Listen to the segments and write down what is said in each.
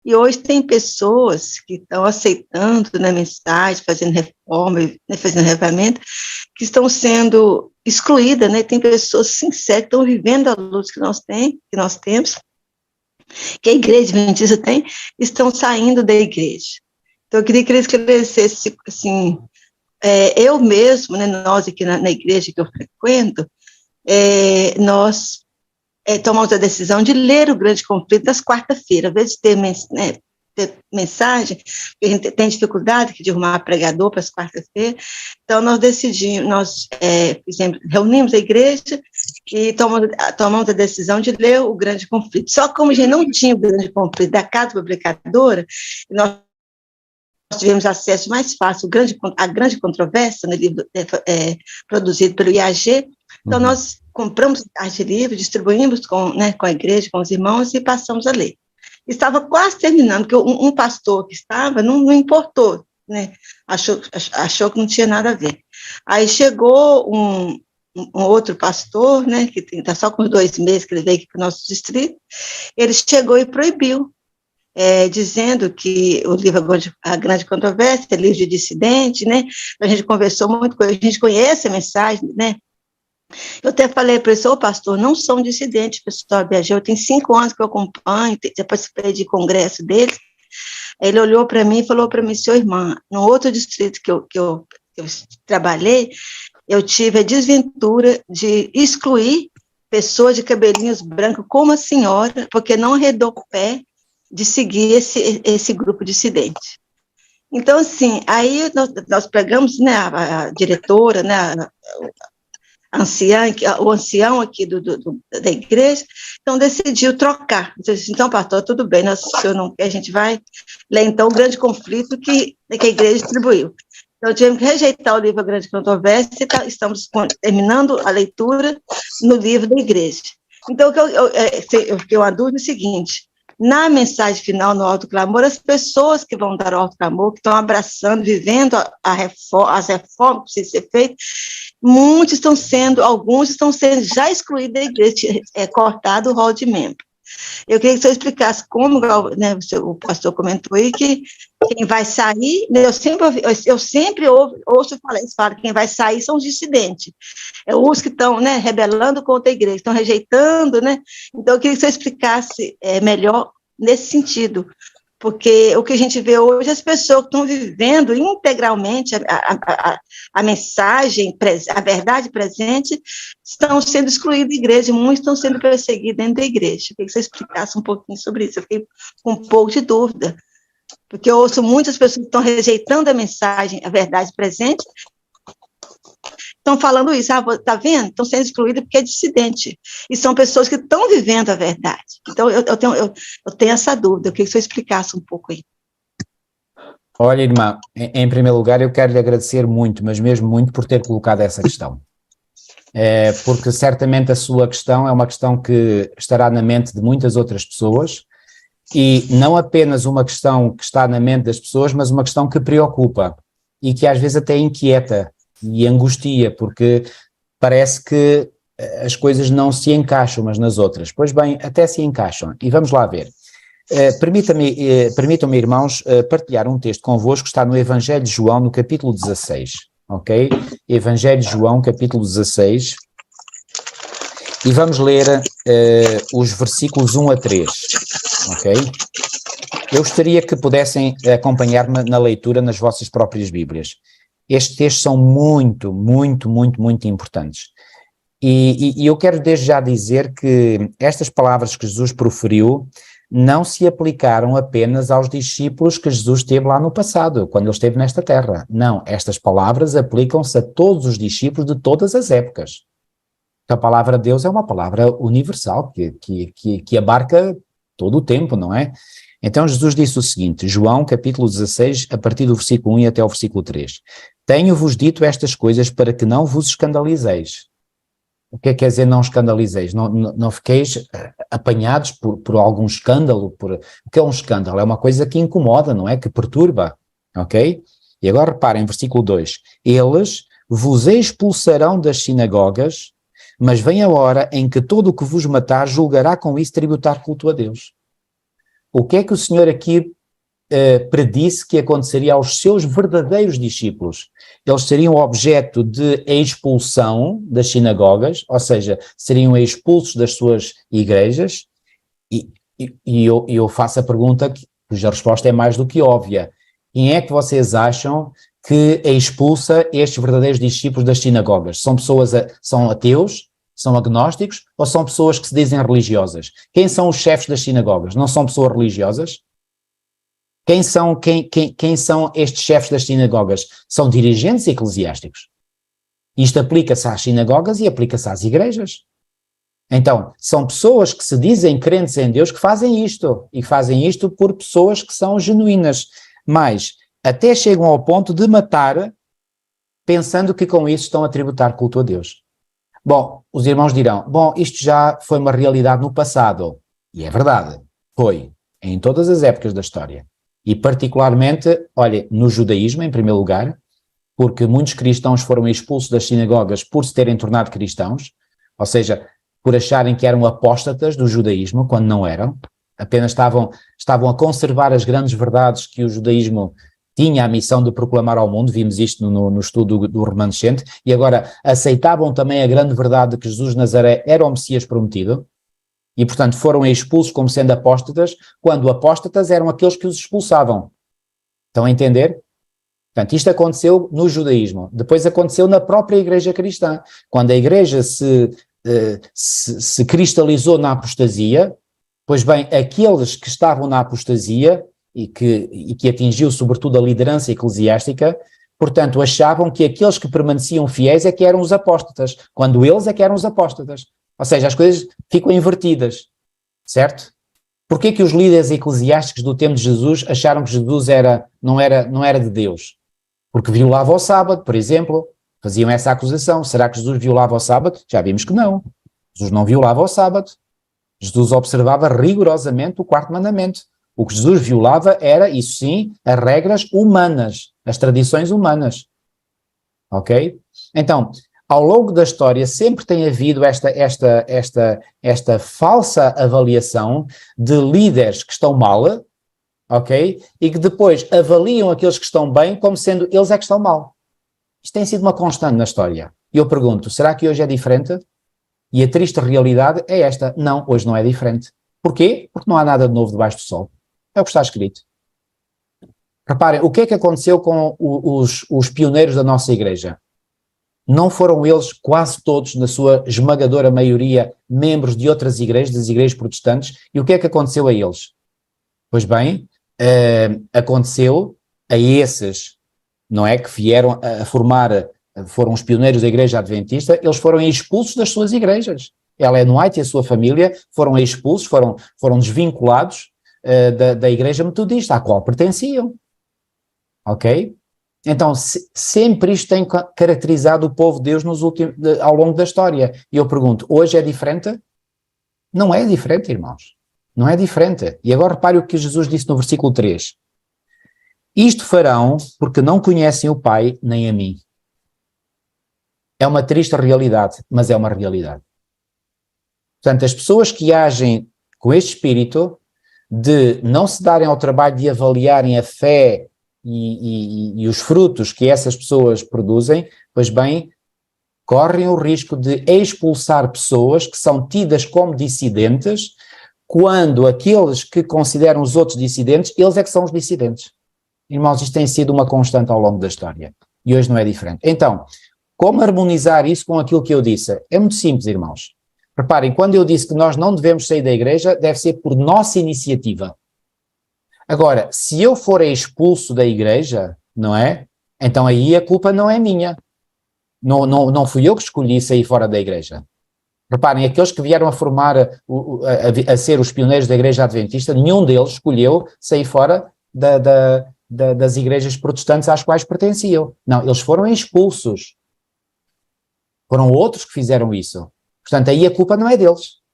E hoje tem pessoas que estão aceitando na mensagem, fazendo reforma, né, fazendo reavivamento, que estão sendo excluídas, né? Tem pessoas sinceras que estão vivendo a luz que nós temos, que a igreja adventista tem, estão saindo da igreja. Então, eu queria que ele esclarecesse, assim, eu mesmo, né, nós aqui na igreja que eu frequento, nós tomamos a decisão de ler o Grande Conflito das quarta-feiras, às vezes ter mensagem, porque a gente tem dificuldade de arrumar pregador para as quarta-feiras, então nós decidimos, reunimos a igreja e tomamos a decisão de ler o Grande Conflito. Só que como a gente não tinha o Grande Conflito da Casa Publicadora, nós tivemos acesso mais fácil à grande controvérsia, no livro produzido pelo IAG, então nós compramos arte livre, distribuímos com a igreja, com os irmãos e passamos a ler. Estava quase terminando, porque um pastor que estava não importou, né? Achou que não tinha nada a ver. Aí chegou um outro pastor, né, que está só com 2 meses que ele veio aqui para o nosso distrito, ele chegou e proibiu, dizendo que o livro A Grande Controvérsia é livro de dissidente, né? A gente conversou muito com ele, a gente conhece a mensagem, né? Eu até falei para ele, pastor, não sou um dissidente, pessoal, eu tenho 5 anos que eu acompanho, já participei de congresso dele. Ele olhou para mim e falou para mim, sua irmã, no outro distrito que eu trabalhei, eu tive a desventura de excluir pessoas de cabelinhos brancos como a senhora, porque não arredou o pé de seguir esse grupo dissidente. Então, assim, aí nós pegamos, né, a diretora, né, o ancião aqui da igreja, então decidiu trocar. Disse, então, pastor, tudo bem, a gente vai ler, então, o Grande Conflito que a igreja distribuiu. Então, tivemos que rejeitar o livro A Grande Controvérsia e estamos terminando a leitura no livro da igreja. Então, eu fiquei uma dúvida seguinte, na mensagem final, no Alto Clamor, as pessoas que vão dar o Alto Clamor, que estão abraçando, vivendo as reformas que precisam ser feitas, alguns estão sendo já excluídos da igreja, cortado o rol de membro. Eu queria que você explicasse como, né, o pastor comentou aí, que quem vai sair, né, eu sempre ouço falar, quem vai sair são os dissidentes, os que estão, né, rebelando contra a igreja, estão rejeitando, né, então eu queria que você explicasse melhor nesse sentido, porque o que a gente vê hoje, as pessoas que estão vivendo integralmente a mensagem, a verdade presente, estão sendo excluídas da igreja, muitos estão sendo perseguidos dentro da igreja. Eu queria que você explicasse um pouquinho sobre isso, eu fiquei com um pouco de dúvida, porque eu ouço muitas pessoas que estão rejeitando a mensagem, a verdade presente, estão falando isso, tá vendo? Estão sendo excluídos porque é dissidente. E são pessoas que estão vivendo a verdade. Então, eu tenho essa dúvida, eu queria que você explicasse um pouco aí. Olha, irmã, em primeiro lugar, eu quero lhe agradecer muito, mas mesmo muito, por ter colocado essa questão. Porque certamente a sua questão é uma questão que estará na mente de muitas outras pessoas, e não apenas uma questão que está na mente das pessoas, mas uma questão que preocupa e que às vezes até inquieta e angustia, porque parece que as coisas não se encaixam umas nas outras. Pois bem, até se encaixam, e vamos lá ver. Permitam-me, irmãos, partilhar um texto convosco que está no Evangelho de João, no capítulo 16, ok? Evangelho de João, capítulo 16, e vamos ler os versículos 1 a 3, ok? Eu gostaria que pudessem acompanhar-me na leitura nas vossas próprias Bíblias. Estes textos são muito, muito, muito, muito importantes. E eu quero desde já dizer que estas palavras que Jesus proferiu não se aplicaram apenas aos discípulos que Jesus teve lá no passado, quando ele esteve nesta terra. Não, estas palavras aplicam-se a todos os discípulos de todas as épocas. A palavra de Deus é uma palavra universal, que abarca todo o tempo, não é? Então Jesus disse o seguinte, João capítulo 16, a partir do versículo 1 e até o versículo 3. Tenho-vos dito estas coisas para que não vos escandalizeis. O que é que quer dizer não escandalizeis? Não fiqueis apanhados por algum escândalo. O que é um escândalo? É uma coisa que incomoda, não é? Que perturba, ok? E agora reparem, versículo 2. Eles vos expulsarão das sinagogas, mas vem a hora em que todo o que vos matar julgará com isso tributar culto a Deus. o que é que o Senhor aqui predisse que aconteceria aos seus verdadeiros discípulos? Eles seriam objeto de expulsão das sinagogas, ou seja, seriam expulsos das suas igrejas, e eu faço a pergunta cuja resposta é mais do que óbvia. Quem é que vocês acham que expulsa estes verdadeiros discípulos das sinagogas? São pessoas, são ateus, são agnósticos, ou são pessoas que se dizem religiosas? Quem são os chefes das sinagogas? Não são pessoas religiosas? Quem são estes chefes das sinagogas? São dirigentes eclesiásticos. Isto aplica-se às sinagogas e aplica-se às igrejas. Então, são pessoas que se dizem crentes em Deus que fazem isto, e fazem isto por pessoas que são genuínas, mas até chegam ao ponto de matar, pensando que com isso estão a tributar culto a Deus. Bom, os irmãos dirão, bom, isto já foi uma realidade no passado, e é verdade, foi, em todas as épocas da história, e particularmente, olha, no judaísmo em primeiro lugar, porque muitos cristãos foram expulsos das sinagogas por se terem tornado cristãos, ou seja, por acharem que eram apóstatas do judaísmo, quando não eram, apenas estavam a conservar as grandes verdades que o judaísmo tinha a missão de proclamar ao mundo, vimos isto no estudo do remanescente, e agora aceitavam também a grande verdade de que Jesus de Nazaré era o Messias prometido, e portanto foram expulsos como sendo apóstatas, quando apóstatas eram aqueles que os expulsavam. Estão a entender? Portanto, isto aconteceu no judaísmo, depois aconteceu na própria igreja cristã, quando a igreja se cristalizou na apostasia. Pois bem, aqueles que estavam na apostasia e que atingiu sobretudo a liderança eclesiástica, portanto achavam que aqueles que permaneciam fiéis é que eram os apóstatas, quando eles é que eram os apóstatas. Ou seja, as coisas ficam invertidas, certo? Porquê que os líderes eclesiásticos do tempo de Jesus acharam que Jesus não era de Deus? Porque violava o sábado, por exemplo. Faziam essa acusação. Será que Jesus violava o sábado? Já vimos que não. Jesus não violava o sábado. Jesus observava rigorosamente o quarto mandamento. O que Jesus violava era, isso sim, as regras humanas, as tradições humanas. Ok? Então, ao longo da história sempre tem havido esta falsa avaliação de líderes que estão mal, ok? E que depois avaliam aqueles que estão bem como sendo eles é que estão mal. Isto tem sido uma constante na história. E eu pergunto, será que hoje é diferente? E a triste realidade é esta. Não, hoje não é diferente. Porquê? Porque não há nada de novo debaixo do sol. É o que está escrito. Reparem, o que é que aconteceu com os pioneiros da nossa igreja? Não foram eles, quase todos, na sua esmagadora maioria, membros de outras igrejas, das igrejas protestantes? E o que é que aconteceu a eles? Pois bem, aconteceu a esses, não é, que vieram a formar, foram os pioneiros da igreja adventista, eles foram expulsos das suas igrejas. Ellen White e a sua família foram expulsos, foram desvinculados da igreja metodista, à qual pertenciam. Ok? Então, sempre isto tem caracterizado o povo de Deus ao longo da história. E eu pergunto, hoje é diferente? Não é diferente, irmãos. Não é diferente. E agora repare o que Jesus disse no versículo 3. Isto farão porque não conhecem o Pai nem a mim. É uma triste realidade, mas é uma realidade. Portanto, as pessoas que agem com este espírito de não se darem ao trabalho de avaliarem a fé e os frutos que essas pessoas produzem, pois bem, correm o risco de expulsar pessoas que são tidas como dissidentes, quando aqueles que consideram os outros dissidentes, eles é que são os dissidentes. Irmãos, isto tem sido uma constante ao longo da história, e hoje não é diferente. Então, como harmonizar isso com aquilo que eu disse? É muito simples, irmãos. Reparem, quando eu disse que nós não devemos sair da igreja, deve ser por nossa iniciativa. Agora, se eu for expulso da igreja, não é? Então aí a culpa não é minha. Não fui eu que escolhi sair fora da igreja. Reparem, aqueles que vieram a formar, a ser os pioneiros da igreja adventista, nenhum deles escolheu sair fora das igrejas protestantes às quais pertenciam. Não, eles foram expulsos. Foram outros que fizeram isso. Portanto, aí a culpa não é deles.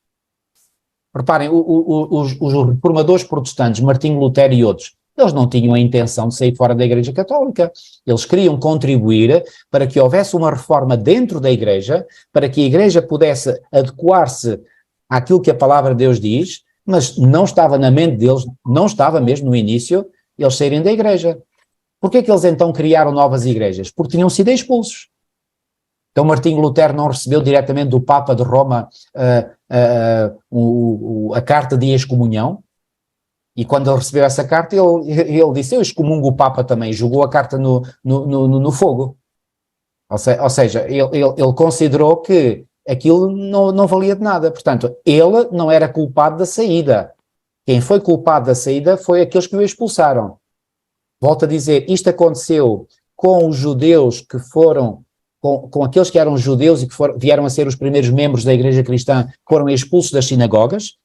Reparem, os reformadores protestantes, Martinho Lutero e outros, eles não tinham a intenção de sair fora da Igreja Católica. Eles queriam contribuir para que houvesse uma reforma dentro da Igreja, para que a Igreja pudesse adequar-se àquilo que a palavra de Deus diz, mas não estava na mente deles, não estava mesmo no início, eles saírem da igreja. Porquê que eles então criaram novas igrejas? Porque tinham sido expulsos. Então Martinho Lutero não recebeu diretamente do Papa de Roma a carta de excomunhão, e quando ele recebeu essa carta, ele disse, eu excomungo o Papa também, jogou a carta no fogo. Ou seja, ele considerou que aquilo não valia de nada. Portanto, ele não era culpado da saída. Quem foi culpado da saída foi aqueles que o expulsaram. Volto a dizer, isto aconteceu com os judeus que foram, com aqueles que eram judeus e que vieram a ser os primeiros membros da Igreja Cristã, que foram expulsos das sinagogas.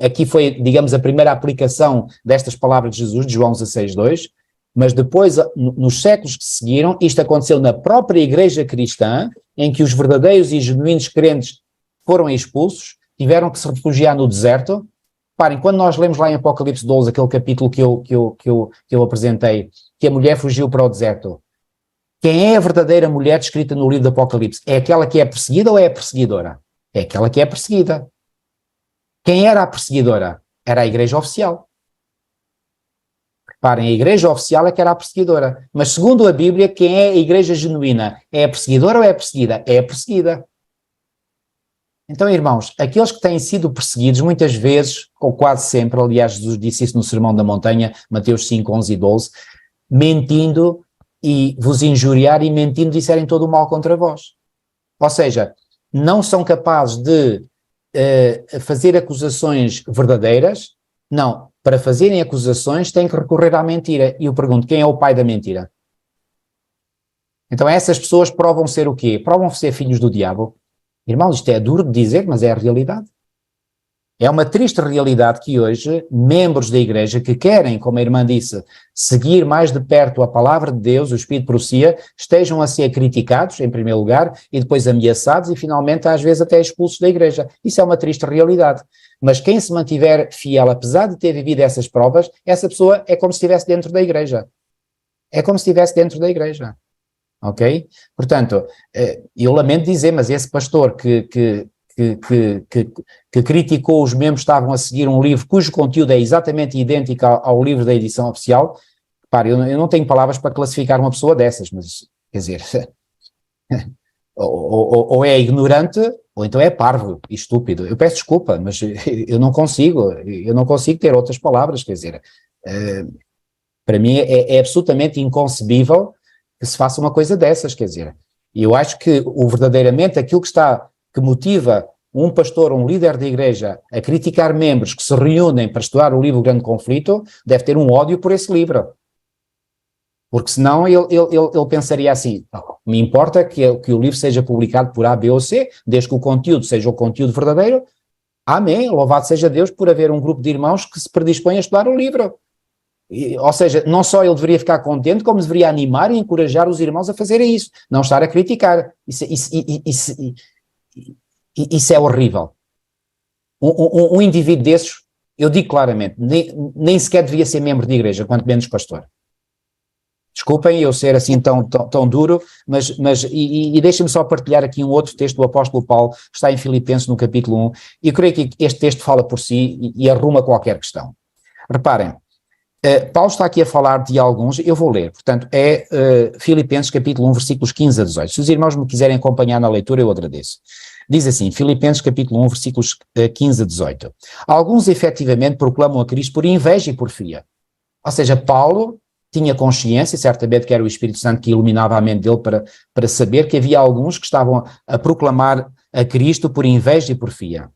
Aqui foi, digamos, a primeira aplicação destas palavras de Jesus, de João 16:2, mas depois, nos séculos que seguiram, isto aconteceu na própria Igreja Cristã, em que os verdadeiros e genuínos crentes foram expulsos, tiveram que se refugiar no deserto. Parem, quando nós lemos lá em Apocalipse 12, aquele capítulo que eu apresentei, que a mulher fugiu para o deserto, quem é a verdadeira mulher descrita no livro do Apocalipse? É aquela que é perseguida ou é a perseguidora? É aquela que é perseguida. Quem era a perseguidora? Era a igreja oficial. Reparem, a igreja oficial é que era a perseguidora. Mas segundo a Bíblia, quem é a igreja genuína? É a perseguidora ou é a perseguida? É a perseguida. Então, irmãos, aqueles que têm sido perseguidos, muitas vezes, ou quase sempre, aliás, Jesus disse isso no Sermão da Montanha, Mateus 5, 11 e 12, mentindo e vos injuriar e mentindo disserem todo o mal contra vós. Ou seja, não são capazes de fazer acusações verdadeiras. Não, para fazerem acusações têm que recorrer à mentira. E eu pergunto, quem é o pai da mentira? Então essas pessoas provam ser o quê? Provam ser filhos do diabo. Irmãos, isto é duro de dizer, mas é a realidade. É uma triste realidade que hoje membros da igreja que querem, como a irmã disse, seguir mais de perto a palavra de Deus, o Espírito de profecia, estejam a ser criticados, em primeiro lugar, e depois ameaçados e finalmente às vezes até expulsos da igreja. Isso é uma triste realidade. Mas quem se mantiver fiel, apesar de ter vivido essas provas, essa pessoa é como se estivesse dentro da igreja. É como se estivesse dentro da igreja. Ok? Portanto, eu lamento dizer, mas esse pastor que criticou os membros que estavam a seguir um livro cujo conteúdo é exatamente idêntico ao livro da edição oficial, repare, eu não tenho palavras para classificar uma pessoa dessas, mas, quer dizer, ou é ignorante, ou então é parvo e estúpido. Eu peço desculpa, mas eu não consigo ter outras palavras, quer dizer, para mim é absolutamente inconcebível que se faça uma coisa dessas, quer dizer, e eu acho que verdadeiramente aquilo que motiva um pastor, um líder da igreja a criticar membros que se reúnem para estudar o livro Grande Conflito, deve ter um ódio por esse livro. Porque senão ele pensaria assim, me importa que o livro seja publicado por A, B ou C, desde que o conteúdo seja o conteúdo verdadeiro. Amém, louvado seja Deus por haver um grupo de irmãos que se predispõem a estudar o livro. Ou seja, não só ele deveria ficar contente, como deveria animar e encorajar os irmãos a fazerem isso, não estar a criticar. Isso é horrível. Um indivíduo desses, eu digo claramente, nem sequer devia ser membro de igreja, quanto menos pastor. Desculpem eu ser assim tão duro, mas deixem-me só partilhar aqui um outro texto do apóstolo Paulo, que está em Filipenses no capítulo 1, e eu creio que este texto fala por si e arruma qualquer questão. Reparem, Paulo está aqui a falar de alguns, eu vou ler, portanto, Filipenses capítulo 1, versículos 15 a 18. Se os irmãos me quiserem acompanhar na leitura, eu agradeço. Diz assim, Filipenses capítulo 1, versículos 15 a 18. Alguns efetivamente proclamam a Cristo por inveja e porfia. Ou seja, Paulo tinha consciência, certamente que era o Espírito Santo que iluminava a mente dele para saber que havia alguns que estavam a proclamar a Cristo por inveja e porfia.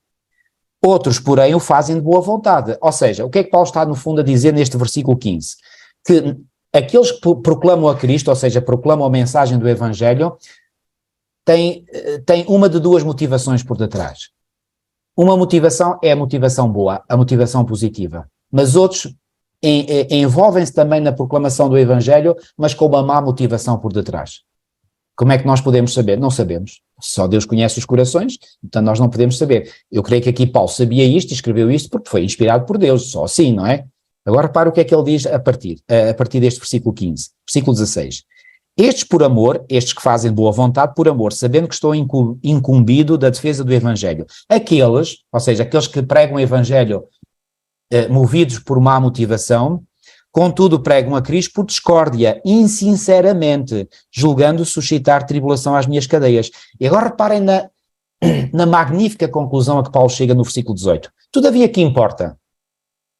Outros, porém, o fazem de boa vontade. Ou seja, o que é que Paulo está no fundo a dizer neste versículo 15? Que aqueles que proclamam a Cristo, ou seja, proclamam a mensagem do Evangelho, têm uma de duas motivações por detrás. Uma motivação é a motivação boa, a motivação positiva. Mas outros envolvem-se também na proclamação do Evangelho, mas com uma má motivação por detrás. Como é que nós podemos saber? Não sabemos. Só Deus conhece os corações, então nós não podemos saber. Eu creio que aqui Paulo sabia isto e escreveu isto porque foi inspirado por Deus, só assim, não é? Agora repara o que é que ele diz a partir deste versículo 15, versículo 16. Estes por amor, estes que fazem boa vontade por amor, sabendo que estou incumbido da defesa do Evangelho. Aqueles, ou seja, aqueles que pregam o Evangelho movidos por má motivação, contudo pregam a Cristo por discórdia, insinceramente, julgando suscitar tribulação às minhas cadeias. E agora reparem na magnífica conclusão a que Paulo chega no versículo 18. Todavia, que importa?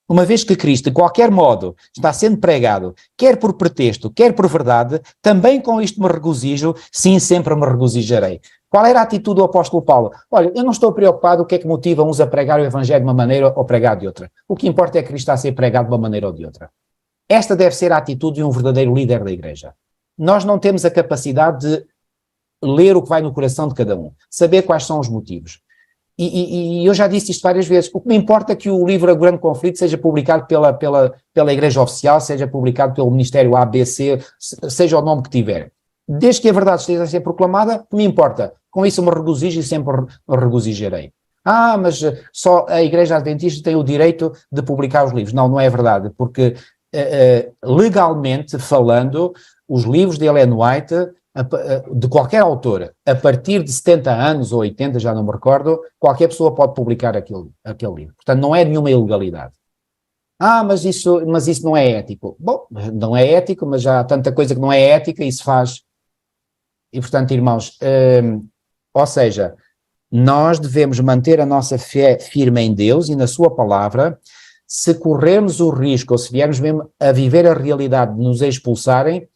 Uma vez que Cristo, de qualquer modo, está sendo pregado, quer por pretexto, quer por verdade, também com isto me regozijo, sim, sempre me regozijarei. Qual era a atitude do apóstolo Paulo? Olha, eu não estou preocupado o que é que motiva uns a pregar o Evangelho de uma maneira ou pregar de outra. O que importa é que Cristo está a ser pregado de uma maneira ou de outra. Esta deve ser a atitude de um verdadeiro líder da igreja. Nós não temos a capacidade de ler o que vai no coração de cada um, saber quais são os motivos. E eu já disse isto várias vezes, o que me importa é que o livro A Grande Conflito seja publicado pela Igreja Oficial, seja publicado pelo Ministério ABC, seja o nome que tiver. Desde que a verdade esteja a ser proclamada, o que me importa? Com isso eu me regozijo e sempre me regozijarei. Mas só a Igreja Adventista tem o direito de publicar os livros. Não, não é verdade, porque legalmente falando, os livros de Ellen White, de qualquer autor, a partir de 70 anos ou 80, já não me recordo, qualquer pessoa pode publicar aquele livro. Portanto, não é nenhuma ilegalidade. Mas isso não é ético. Bom, não é ético, mas já há tanta coisa que não é ética e se faz. E, portanto, irmãos, ou seja, nós devemos manter a nossa fé firme em Deus e na sua palavra. Se corrermos o risco, ou se viermos mesmo a viver a realidade de nos expulsarem,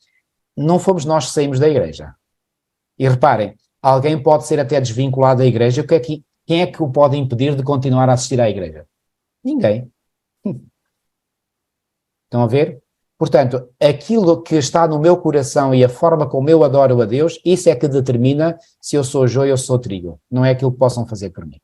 não fomos nós que saímos da igreja. E reparem, alguém pode ser até desvinculado da igreja, quem é que o pode impedir de continuar a assistir à igreja? Ninguém. Estão a ver? Portanto, aquilo que está no meu coração e a forma como eu adoro a Deus, isso é que determina se eu sou joio ou sou trigo. Não é aquilo que possam fazer por mim.